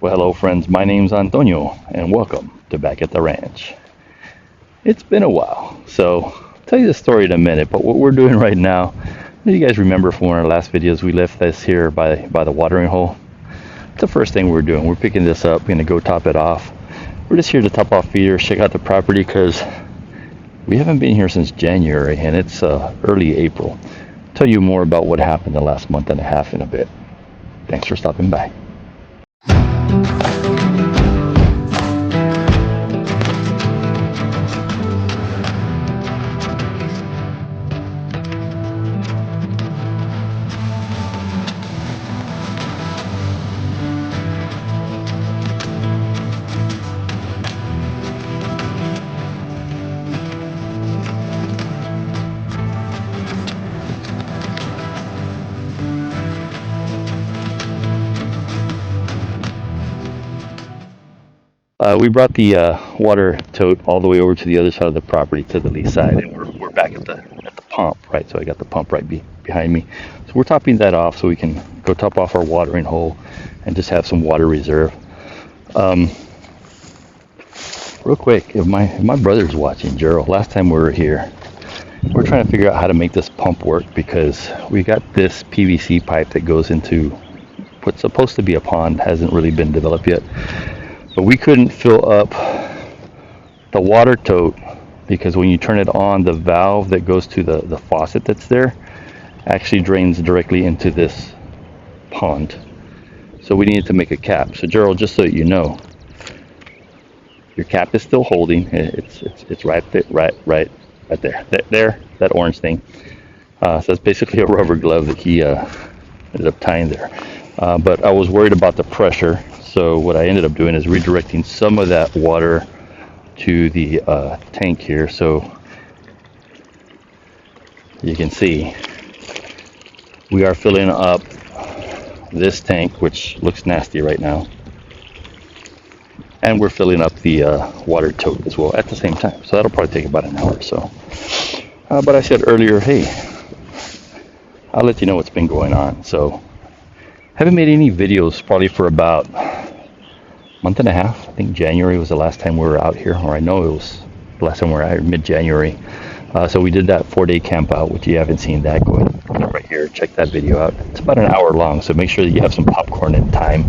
Well, hello, friends. My name's Antonio, and welcome to Back at the Ranch. It's been a while, so I'll tell you the story in a minute. But what we're doing right now, you guys remember from one of our last videos, we left this here by the watering hole. It's the first thing we're doing. We're picking this up, going to go top it off. We're just here to top off feeders, check out the property because we haven't been here since January, and it's early April. I'll tell you more about what happened the last month and a half in a bit. Thanks for stopping by. We brought the water tote all the way over to the other side of the property, to the lee side, and we're back at the pump, right? So I got the pump right behind me. So we're topping that off so we can go top off our watering hole and just have some water reserve. Real quick, if my brother's watching, Gerald, last time we were here, we're trying to figure out how to make this pump work because we got this PVC pipe that goes into what's supposed to be a pond, hasn't really been developed yet. But we couldn't fill up the water tote because when you turn it on, the valve that goes to the faucet that's there actually drains directly into this pond. So we needed to make a cap. So Gerald, just so you know, your cap is still holding. It's right there, right there. There, that orange thing. So that's basically a rubber glove that he ended up tying there. But I was worried about the pressure. So what I ended up doing is redirecting some of that water to the tank here. So you can see we are filling up this tank, which looks nasty right now. And we're filling up the water tote as well at the same time. So that'll probably take about an hour or so. But I said earlier, hey, I'll let you know what's been going on. So haven't made any videos probably for about month and a half. I think January was the last time we were out here, or I know it was the last time we were out here, mid-January. So we did that 4-day camp out, which you haven't seen that, go ahead right here, check that video out. It's about an hour long, so make sure that you have some popcorn in time.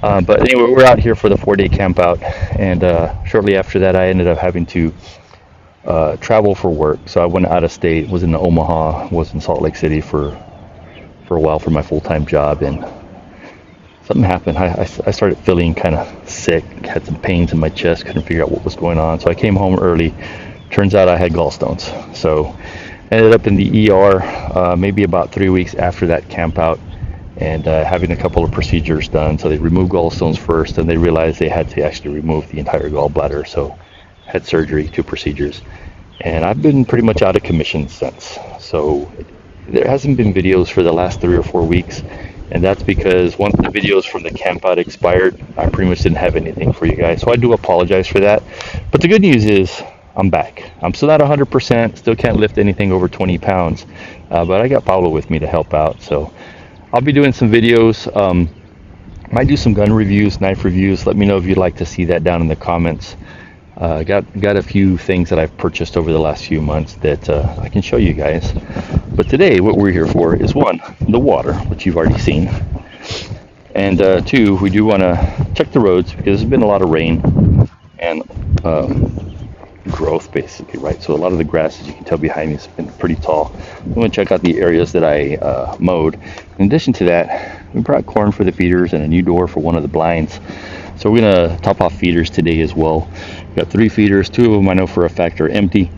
But anyway, we're out here for the 4-day camp out, and shortly after that I ended up having to travel for work. So I went out of state, was in Omaha, was in Salt Lake City for a while for my full-time job, and something happened. I started feeling kind of sick, had some pains in my chest, couldn't figure out what was going on. So I came home early. Turns out I had gallstones. So I ended up in the ER maybe about 3 weeks after that camp out, and having a couple of procedures done. So they removed gallstones first, and they realized they had to actually remove the entire gallbladder. So had surgery, 2 procedures. And I've been pretty much out of commission since. So there hasn't been videos for the last 3 or 4 weeks. And that's because once the videos from the camp out expired, I pretty much didn't have anything for you guys. So I do apologize for that. But the good news is I'm back. I'm still not 100%, still can't lift anything over 20 pounds. But I got Paulo with me to help out. So I'll be doing some videos. Might do some gun reviews, knife reviews. Let me know if you'd like to see that down in the comments. Got a few things that I've purchased over the last few months that I can show you guys. But today, what we're here for is 1, the water, which you've already seen. And 2, we do want to check the roads because there's been a lot of rain and growth, basically, right? So a lot of the grass, as you can tell behind me, has been pretty tall. I'm going to check out the areas that I mowed. In addition to that, we brought corn for the feeders and a new door for one of the blinds. So we're going to top off feeders today as well. We got 3 feeders. 2 of them I know for a fact are empty.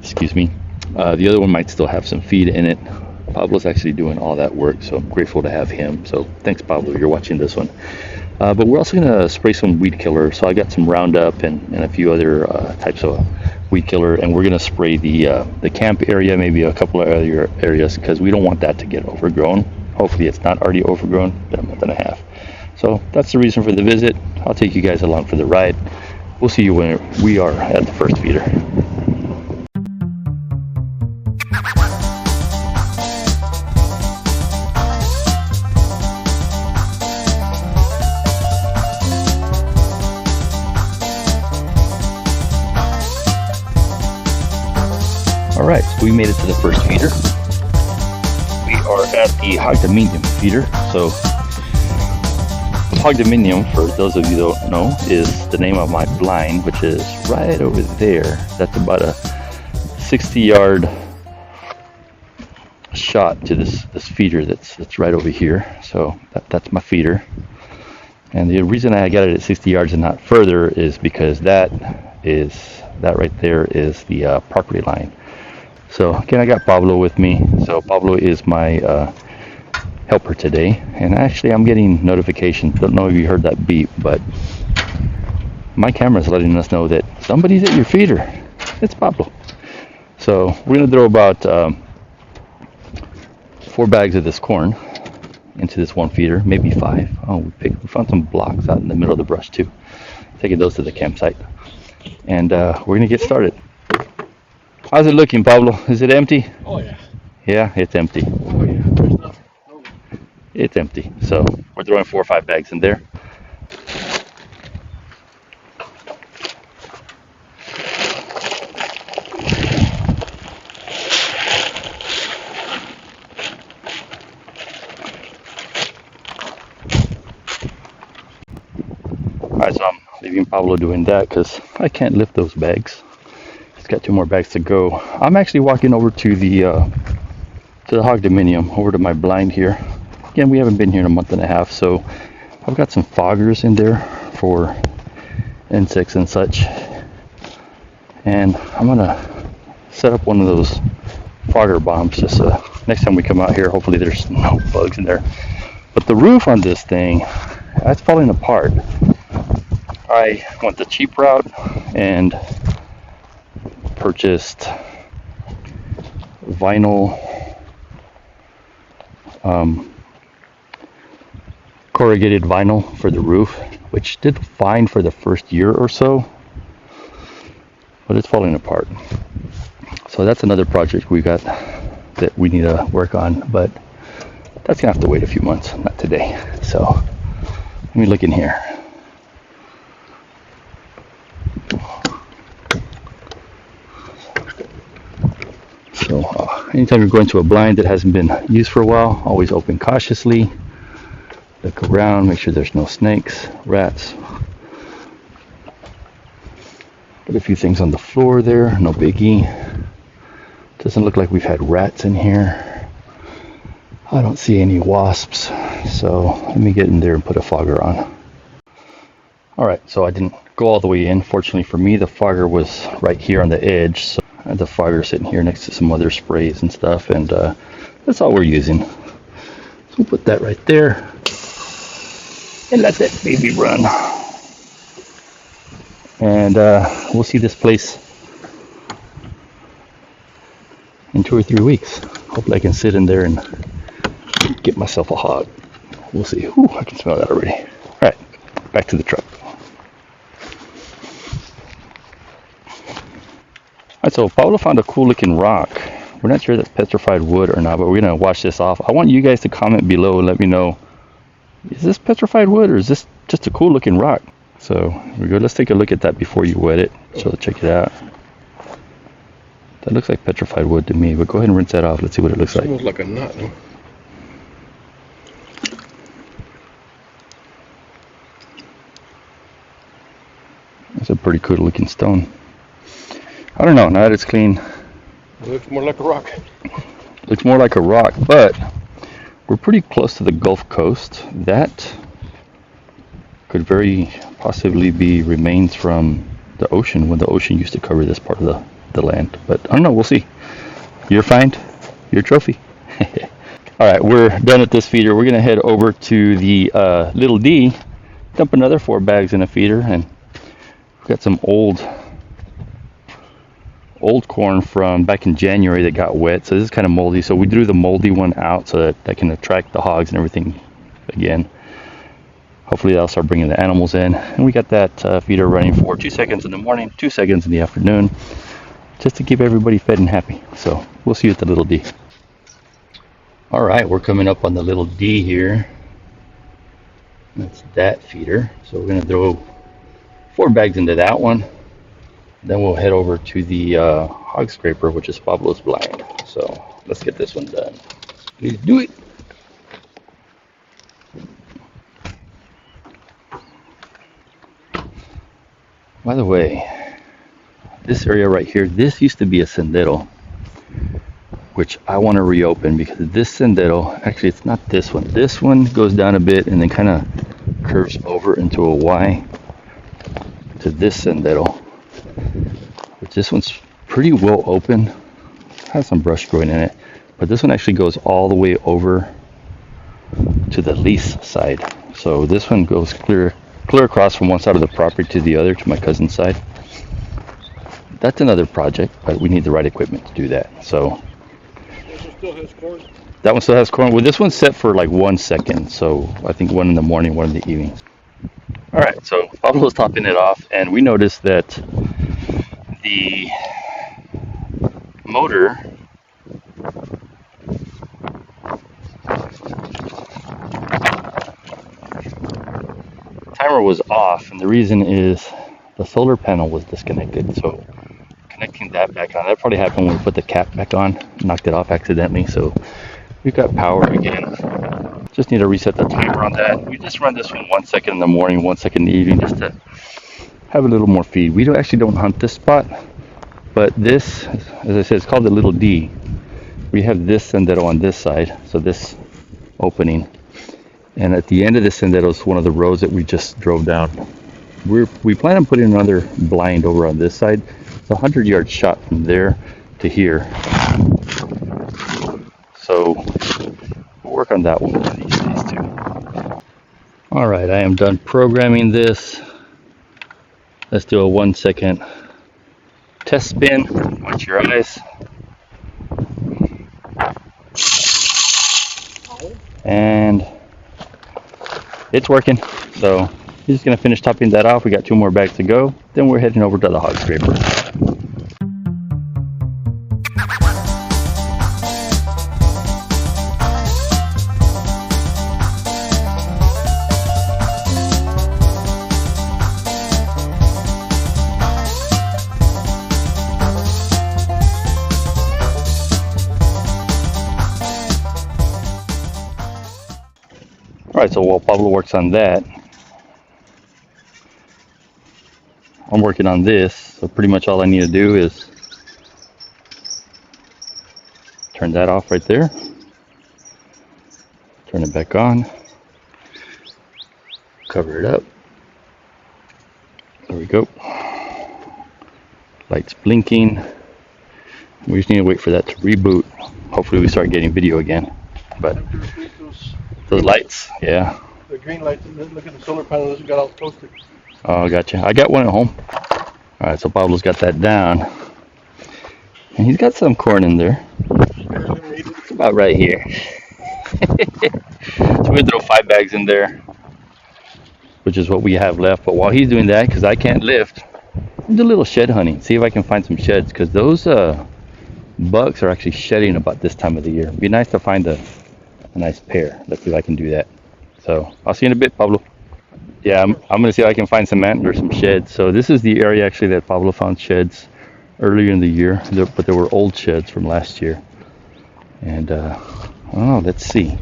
Excuse me. The other one might still have some feed in it. Pablo's actually doing all that work, so I'm grateful to have him. So thanks, Pablo, you're watching this one. But we're also going to spray some weed killer. So I got some Roundup and a few other types of weed killer, and we're going to spray the camp area, maybe a couple of other areas, because we don't want that to get overgrown. Hopefully it's not already overgrown. Been a month and a half. So that's the reason for the visit. I'll take you guys along for the ride. We'll see you when we are at the first feeder. We made it to the first feeder. We are at the hog dominium feeder. So hog dominium, for those of you who don't know, is the name of my blind, which is right over there. That's about a 60-yard shot to this feeder that's right over here. So that's my feeder. And the reason I got it at 60 yards and not further is because that right there is the property line. So again, I got Pablo with me. So Pablo is my helper today, and actually I'm getting notifications. Don't know if you heard that beep, but my camera is letting us know that somebody's at your feeder. It's Pablo. So we're gonna throw about 4 bags of this corn into this one feeder, maybe 5. Oh, we found some blocks out in the middle of the brush too. Taking those to the campsite, and we're gonna get started. How's it looking, Pablo? Is it empty? Oh yeah. Yeah, it's empty. Oh yeah. There's nothing. Oh. It's empty. So we're throwing 4 or 5 bags in there. Alright, so I'm leaving Pablo doing that because I can't lift those bags. He's got 2 more bags to go. I'm actually walking over to the hog dominium, over to my blind here. Again, we haven't been here in a month and a half, so I've got some foggers in there for insects and such. And I'm gonna set up one of those fogger bombs just next time we come out here. Hopefully there's no bugs in there. But the roof on this thing, that's falling apart. I went the cheap route and purchased vinyl corrugated vinyl for the roof, which did fine for the first year or so, but it's falling apart. So that's another project we got that we need to work on, but that's gonna have to wait a few months, not today. So let me look in here. So anytime you're going to a blind that hasn't been used for a while, always open cautiously. Look around, make sure there's no snakes, rats. Got a few things on the floor there, no biggie. Doesn't look like we've had rats in here. I don't see any wasps, so let me get in there and put a fogger on. Alright, so I didn't go all the way in. Fortunately for me, the fogger was right here on the edge, so I had the fogger sitting here next to some other sprays and stuff, and that's all we're using. So we'll put that right there and let that baby run. And we'll see this place in 2 or 3 weeks. Hopefully I can sit in there and get myself a hog. We'll see. Ooh, I can smell that already. Alright, back to the truck. Alright, so Pablo found a cool looking rock. We're not sure if that's petrified wood or not, but we're going to wash this off. I want you guys to comment below and let me know, is this petrified wood or is this just a cool looking rock? So here we go. Let's take a look at that before you wet it. So check it out. That looks like petrified wood to me, but go ahead and rinse that off. Let's see what it looks like. Almost like a nut, huh? That's a pretty cool looking stone. I don't know, now that it's clean. It looks more like a rock. Looks more like a rock, but we're pretty close to the Gulf Coast. That could very possibly be remains from the ocean, when the ocean used to cover this part of the land. But I don't know, we'll see. Your find, your trophy. Alright, we're done at this feeder. We're going to head over to the Little D, dump another 4 bags in a feeder, and we've got some old corn from back in January that got wet, so this is kind of moldy. So we threw the moldy one out so that can attract the hogs and everything again. Hopefully that'll start bringing the animals in. And we got that feeder running for 2 seconds in the morning, 2 seconds in the afternoon, just to keep everybody fed and happy. So we'll see you at the Little D. All right, we're coming up on the Little D here. That's that feeder. So we're gonna throw 4 bags into that one. Then we'll head over to the hog scraper, which is Pablo's blind. So let's get this one done. Let's do it. By the way, this area right here, this used to be a sendero, which I want to reopen because this sendero, actually it's not this one. This one goes down a bit and then kind of curves over into a Y to this sendero. But this one's pretty well open. Has some brush growing in it. But this one actually goes all the way over to the lease side. So this one goes clear across from one side of the property to the other, to my cousin's side. That's another project, but we need the right equipment to do that. So This one still has corn. that one still has corn. Well, this one's set for like 1 second. So I think one in the morning, one in the evening. All right, so Pablo's topping it off, and we noticed that the motor timer was off, and the reason is the solar panel was disconnected. So connecting that back on, that probably happened when we put the cap back on, knocked it off accidentally. So we've got power again. Just need to reset the timer on that. We just run this one 1 second in the morning, 1 second in the evening, just to have a little more feed. We actually don't hunt this spot, but this, as I said, it's called the Little D. We have this sendero on this side, so this opening. And at the end of this sendero is one of the roads that we just drove down. We plan on putting another blind over on this side. It's a 100-yard shot from there to here. So we'll work on that one one of these days too. All right, I am done programming this. Let's do a 1 second test spin. Watch your eyes. And it's working. So he's just gonna finish topping that off. We got 2 more bags to go. Then we're heading over to the hog scraper. Alright, so while Pablo works on that, I'm working on this. So pretty much all I need to do is turn that off right there. Turn it back on. Cover it up. There we go. Lights blinking. We just need to wait for that to reboot. Hopefully we start getting video again. But those lights, yeah. The green lights, look at the solar panel, this got all toasted. Oh, gotcha. I got one at home. All right, so Pablo's got that down. And he's got some corn in there. It's about right here. So we throw 5 bags in there, which is what we have left. But while he's doing that, because I can't lift, I'll do a little shed hunting. See if I can find some sheds, because those bucks are actually shedding about this time of the year. It'd be nice to find a nice pair. Let's see if I can do that. So I'll see you in a bit, Pablo. Yeah, I'm going to see if I can find some antlers, some sheds. So this is the area actually that Pablo found sheds earlier in the year, but there were old sheds from last year. And let's see.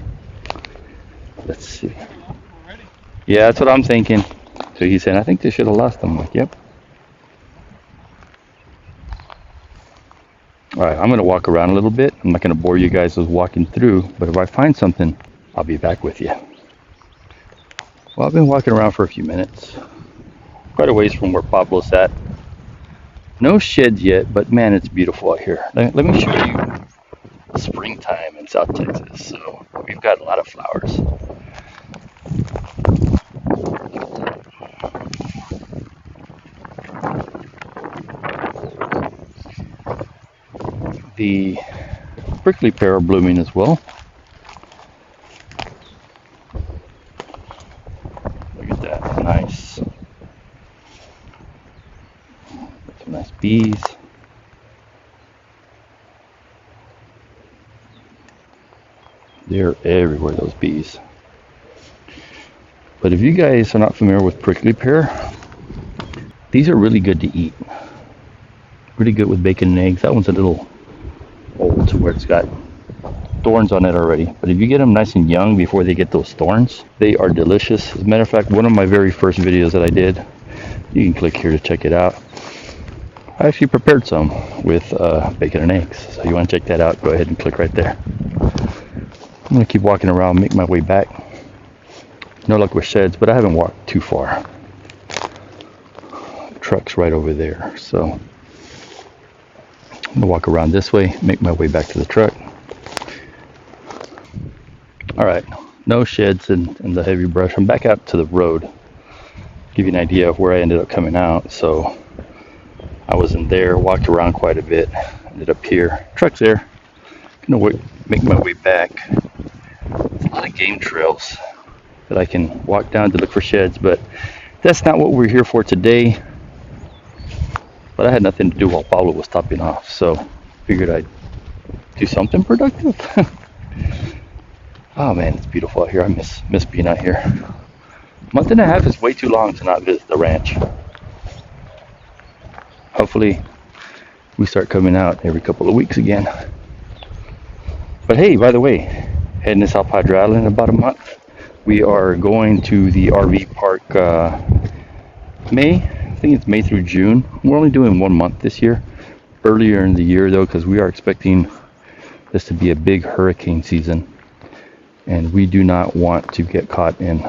Yeah, that's what I'm thinking. So he's saying, I think they should have lost them. I'm like, yep. All right, I'm going to walk around a little bit. I'm not going to bore you guys with walking through, but if I find something, I'll be back with you. Well, I've been walking around for a few minutes, quite a ways from where Pablo's at. No sheds yet, but man, it's beautiful out here. Let me show you springtime in South Texas. So we've got a lot of flowers. The prickly pear are blooming as well. Look at that, nice. Some nice bees. They're everywhere, those bees. But if you guys are not familiar with prickly pear, these are really good to eat. Really good with bacon and eggs. That one's a little old to where it's got thorns on it already. But if you get them nice and young before they get those thorns, they are delicious. As a matter of fact, one of my very first videos that I did, you can click here to check it out. I actually prepared some with bacon and eggs. So you want to check that out, go ahead and click right there. I'm going to keep walking around, make my way back. No luck with sheds, but I haven't walked too far. The truck's right over there. So I'm going to walk around this way, make my way back to the truck. Alright, no sheds in the heavy brush. I'm back out to the road. Give you an idea of where I ended up coming out. So I was in there, walked around quite a bit, ended up here. Truck's there. Gonna make my way back. There's a lot of game trails that I can walk down to look for sheds, but that's not what we're here for today. But I had nothing to do while Pablo was topping off, so figured I'd do something productive. Oh man, it's beautiful out here. I miss being out here. A month and a half is way too long to not visit the ranch. Hopefully we start coming out every couple of weeks again. But hey, by the way, heading to South Padre Island in about a month. We are going to the RV park May. I think it's May through June. We're only doing 1 month this year. Earlier in the year though, because we are expecting this to be a big hurricane season. And we do not want to get caught in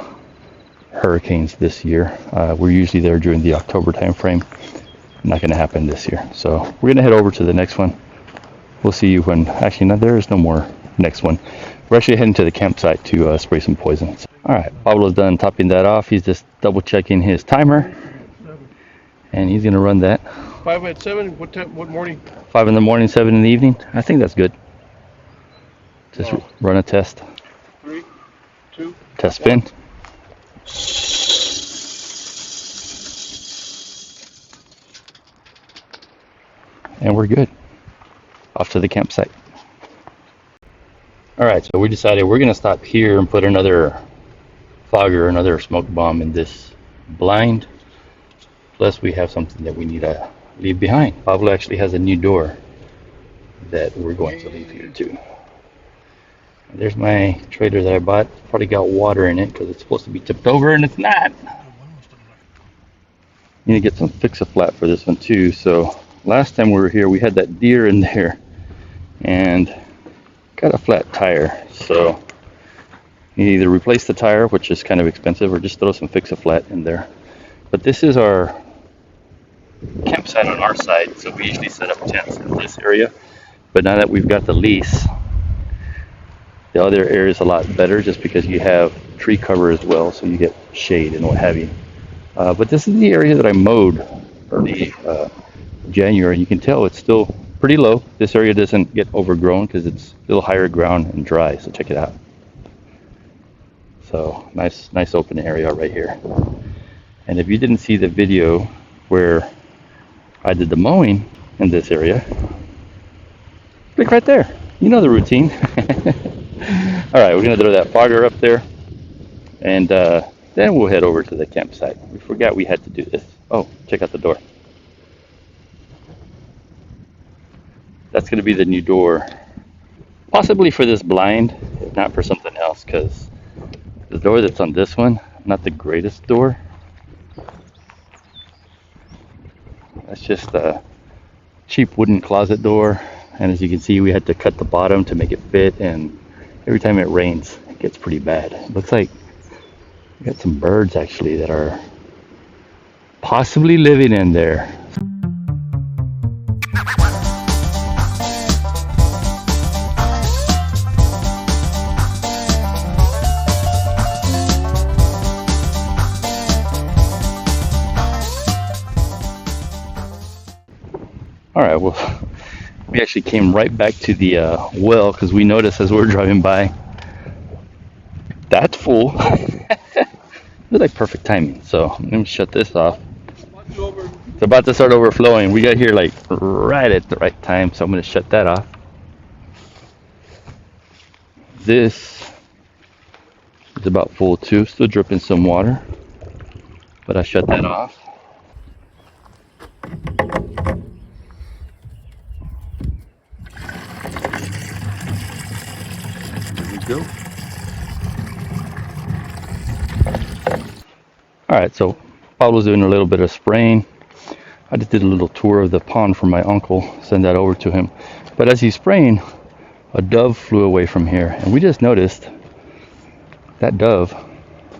hurricanes this year. We're usually there during the October time frame. Not going to happen this year. So we're going to head over to the next one. We'll see you when, actually no, there is no more next one. We're actually heading to the campsite to spray some poison. Alright, Pablo's done topping that off. He's just double checking his timer. And he's going to run that. 5 at 7, what time, what morning? 5 in the morning, 7 in the evening. I think that's good. Just run a test. 3, 2. Test spin. And we're good. Off to the campsite. Alright, so we decided we're going to stop here and put another fogger, another smoke bomb in this blind. Plus we have something that we need to leave behind. Pablo actually has a new door that we're going to leave here too. There's my trailer that I bought. Probably got water in it because it's supposed to be tipped over and it's not. Need to get some fix-a-flat for this one too. So last time we were here we had that deer in there and got a flat tire. So you either replace the tire, which is kind of expensive, or just throw some fix-a-flat in there. But this is our campsite on our side, so we usually set up tents in this area. But now that we've got the lease, the other area is a lot better just because you have tree cover as well, so you get shade and what have you. But this is the area that I mowed early January. You can tell it's still pretty low. This area doesn't get overgrown because it's still higher ground and dry, so check it out. So nice open area right here. And if you didn't see the video where I did the mowing in this area, click right there. You know the routine. Alright, we're going to throw that fogger up there, and then we'll head over to the campsite. We forgot we had to do this. Oh, check out the door. That's going to be the new door, possibly for this blind, if not for something else, because the door that's on this one, not the greatest door. That's just a cheap wooden closet door, and as you can see we had to cut the bottom to make it fit, and every time it rains it gets pretty bad. It looks like we got some birds actually that are possibly living in there. Alright, well, we actually came right back to the well because we noticed as we were driving by, that's full. It was like perfect timing, so let me shut this off. It's about to start overflowing. We got here like right at the right time, so I'm going to shut that off. This is about full too, still dripping some water, but I shut that off. go. Alright, so Pablo's doing a little bit of spraying. I just did a little tour of the pond for my uncle, send that over to him. But as he's spraying, a dove flew away from here, and we just noticed that dove.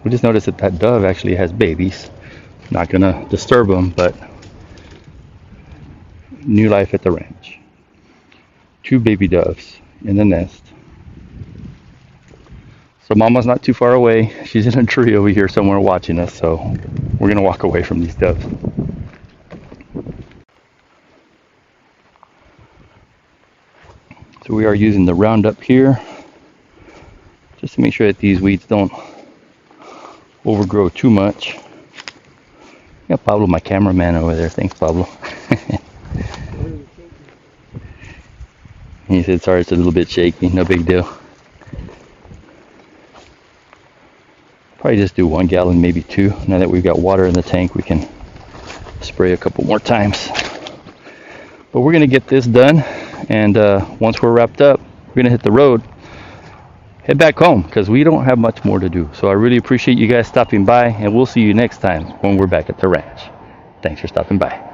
We just noticed that that dove actually has babies. Not gonna disturb them, but new life at the ranch. 2 baby doves in the nest. So Mama's not too far away. She's in a tree over here somewhere watching us, so we're gonna walk away from these doves. So we are using the Roundup here just to make sure that these weeds don't overgrow too much. Got Pablo, my cameraman over there. Thanks, Pablo. He said, sorry, it's a little bit shaky. No big deal. Probably just do 1 gallon, maybe 2. Now that we've got water in the tank, we can spray a couple more times. But we're going to get this done. And once we're wrapped up, we're going to hit the road. Head back home because we don't have much more to do. So I really appreciate you guys stopping by. And we'll see you next time when we're back at the ranch. Thanks for stopping by.